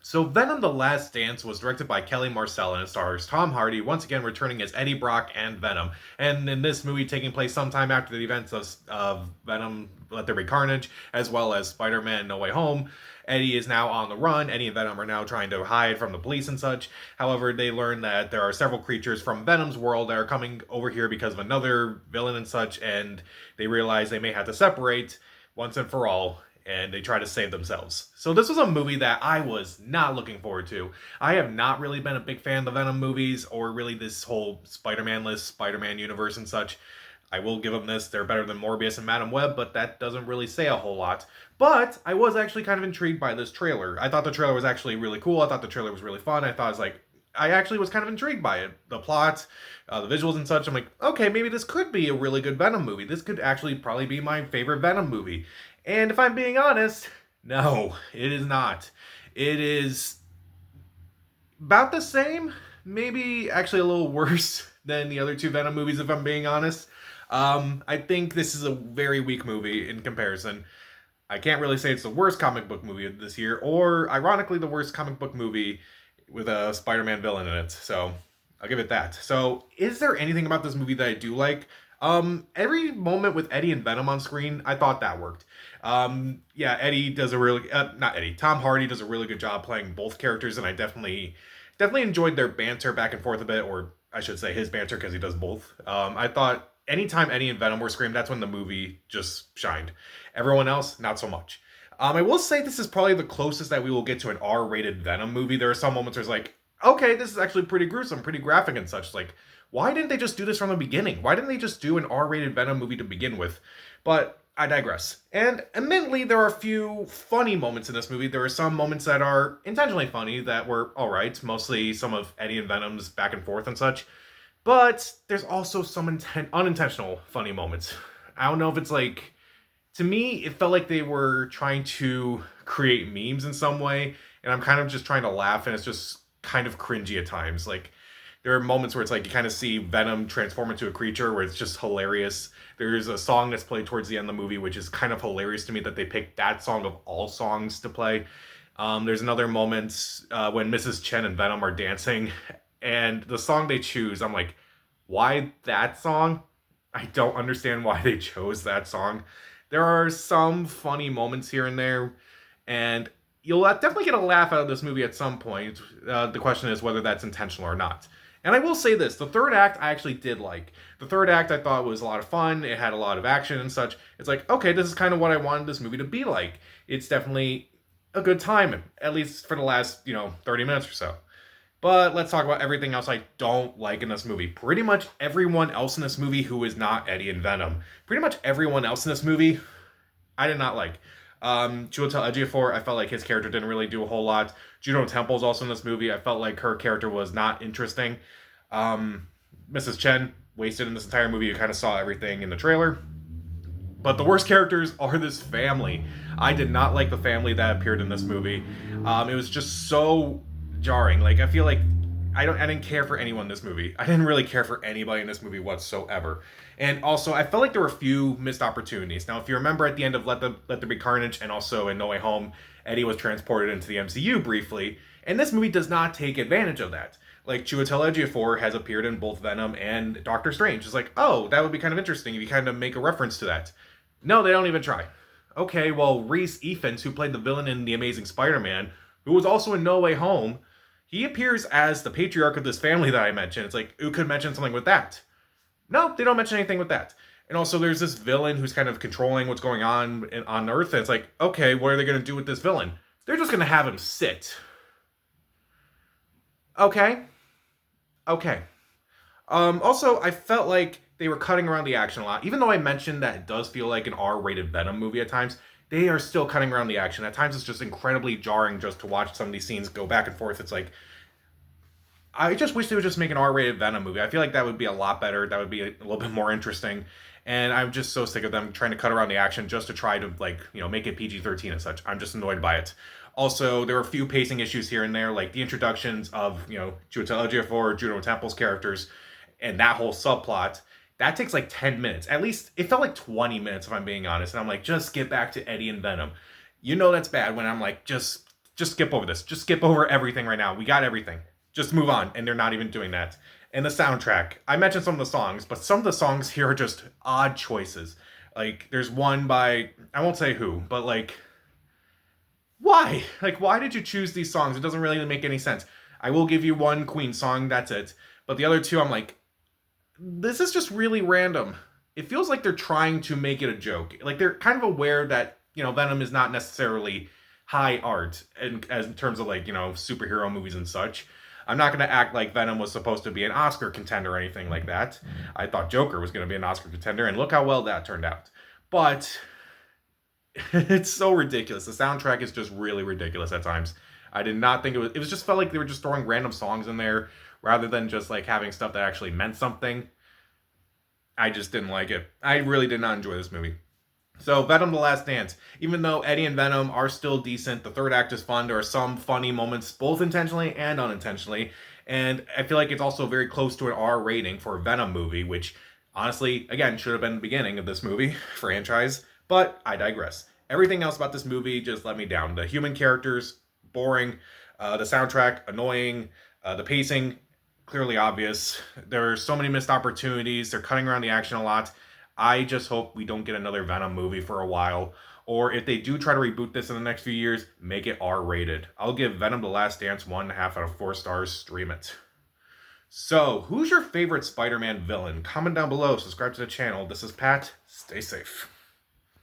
So Venom: The Last Dance was directed by Kelly Marcel and it stars Tom Hardy once again returning as Eddie Brock and Venom. And in this movie taking place sometime after the events of Venom: Let There Be Carnage, as well as Spider-Man: No Way Home, Eddie is now on the run. Eddie and Venom are now trying to hide from the police and such. However, they learn that there are several creatures from Venom's world that are coming over here because of another villain and such, and they realize they may have to separate once and for all, and they try to save themselves. So this was a movie that I was not looking forward to. I have not really been a big fan of the Venom movies or really this whole Spider-Man-less Spider-Man universe and such. I will give them this. They're better than Morbius and Madam Web, but that doesn't really say a whole lot. But I was actually kind of intrigued by this trailer. I thought the trailer was actually really cool. I thought the trailer was really fun. I thought it was like, I actually was kind of intrigued by it. The plot, the visuals and such. I'm like, okay, maybe this could be a really good Venom movie. This could actually probably be my favorite Venom movie. And if I'm being honest, no, it is not. It is about the same, maybe actually a little worse than the other two Venom movies, if I'm being honest. I think this is a very weak movie in comparison. I can't really say it's the worst comic book movie of this year, or ironically, the worst comic book movie with a Spider-Man villain in it. So I'll give it that. So, is there anything about this movie that I do like? Every moment with Eddie and Venom on screen, I thought that worked. Yeah, Eddie does a really, not Eddie, Tom Hardy does a really good job playing both characters, and I definitely enjoyed their banter back and forth a bit, or I should say his banter because he does both. I thought anytime Eddie and Venom were screamed, that's when the movie just shined. Everyone else, not so much. I will say this is probably the closest that we will get to an R-rated Venom movie. There are some moments where it's like, okay, this is actually pretty gruesome, pretty graphic and such. Like, why didn't they just do this from the beginning? Why didn't they just do an R-rated Venom movie to begin with? But I digress. And admittedly, there are a few funny moments in this movie. There are some moments that are intentionally funny that were alright, mostly some of Eddie and Venom's back and forth and such. But there's also some unintentional funny moments. I don't know if it's like, to me, it felt like they were trying to create memes in some way, and I'm kind of just trying to laugh, and it's just kind of cringy at times. Like, there are moments where it's like you kind of see Venom transform into a creature where it's just hilarious. There's a song that's played towards the end of the movie, which is kind of hilarious to me that they picked that song of all songs to play. There's another moment when Mrs. Chen and Venom are dancing, and the song they choose, I'm like, why that song? I don't understand why they chose that song. There are some funny moments here and there, and you'll definitely get a laugh out of this movie at some point. The question is whether that's intentional or not. And I will say this, the third act I actually did like. The third act I thought was a lot of fun. It had a lot of action and such. It's like, okay, this is kind of what I wanted this movie to be like. It's definitely a good time, at least for the last, 30 minutes or so. But let's talk about everything else I don't like in this movie. Pretty much everyone else in this movie who is not Eddie and Venom. Pretty much everyone else in this movie, I did not like. Chiwetel Ejiofor, I felt like his character didn't really do a whole lot. Juno Temple's also in this movie. I felt like her character was not interesting. Mrs. Chen, wasted in this entire movie. You kind of saw everything in the trailer. But the worst characters are this family. I did not like the family that appeared in this movie. It was just so jarring. Like, I feel like I didn't care for anyone in this movie. I didn't really care for anybody in this movie whatsoever. And also, I felt like there were a few missed opportunities. Now, if you remember at the end of Let There Be Carnage and also in No Way Home, Eddie was transported into the MCU briefly, and this movie does not take advantage of that. Like, Chiwetel Ejiofor has appeared in both Venom and Doctor Strange. It's like, oh, that would be kind of interesting if you kind of make a reference to that. No, they don't even try. Okay, well, Reese Ifans, who played the villain in The Amazing Spider-Man, who was also in No Way Home, he appears as the patriarch of this family that I mentioned. It's like, who could mention something with that? No, they don't mention anything with that. And also, there's this villain who's kind of controlling what's going on Earth, and it's like, okay, what are they going to do with this villain? They're just going to have him sit. Okay. Okay. Also, I felt like they were cutting around the action a lot. Even though I mentioned that it does feel like an R-rated Venom movie at times, they are still cutting around the action. At times, it's just incredibly jarring just to watch some of these scenes go back and forth. It's like, I just wish they would just make an R-rated Venom movie. I feel like that would be a lot better. That would be a little bit more interesting. And I'm just so sick of them trying to cut around the action just to try to, like, make it PG-13 and such. I'm just annoyed by it. Also, there were a few pacing issues here and there, like the introductions of, Chiwetel Ejiofor, Juno Temple's characters, and that whole subplot. That takes like 10 minutes. At least, it felt like 20 minutes, if I'm being honest. And I'm like, just get back to Eddie and Venom. You know that's bad when I'm like, just just skip over this. Just skip over everything right now. We got everything. Just move on. And they're not even doing that. And the soundtrack. I mentioned some of the songs, but some of the songs here are just odd choices. Like, there's one by, I won't say who, but like, why? Like, why did you choose these songs? It doesn't really make any sense. I will give you one Queen song, that's it. But the other two, I'm like, this is just really random. It feels like they're trying to make it a joke. Like, they're kind of aware that, Venom is not necessarily high art in terms of, like, superhero movies and such. I'm not going to act like Venom was supposed to be an Oscar contender or anything like that. I thought Joker was going to be an Oscar contender, and look how well that turned out. But it's so ridiculous. The soundtrack is just really ridiculous at times. I did not think it was just felt like they were just throwing random songs in there rather than just like having stuff that actually meant something. I just didn't like it. I really did not enjoy this movie. So, Venom The Last Dance. Even though Eddie and Venom are still decent, the third act is fun. There are some funny moments, both intentionally and unintentionally. And I feel like it's also very close to an R rating for a Venom movie, which honestly, again, should have been the beginning of this movie franchise. But I digress. Everything else about this movie just let me down. The human characters, boring. The soundtrack, annoying. The pacing, clearly obvious. There are so many missed opportunities. They're cutting around the action a lot. I just hope we don't get another Venom movie for a while. Or if they do try to reboot this in the next few years, make it R-rated. I'll give Venom The Last Dance 1.5 out of 4 stars. Stream it. So, who's your favorite Spider-Man villain? Comment down below. Subscribe to the channel. This is Pat. Stay safe.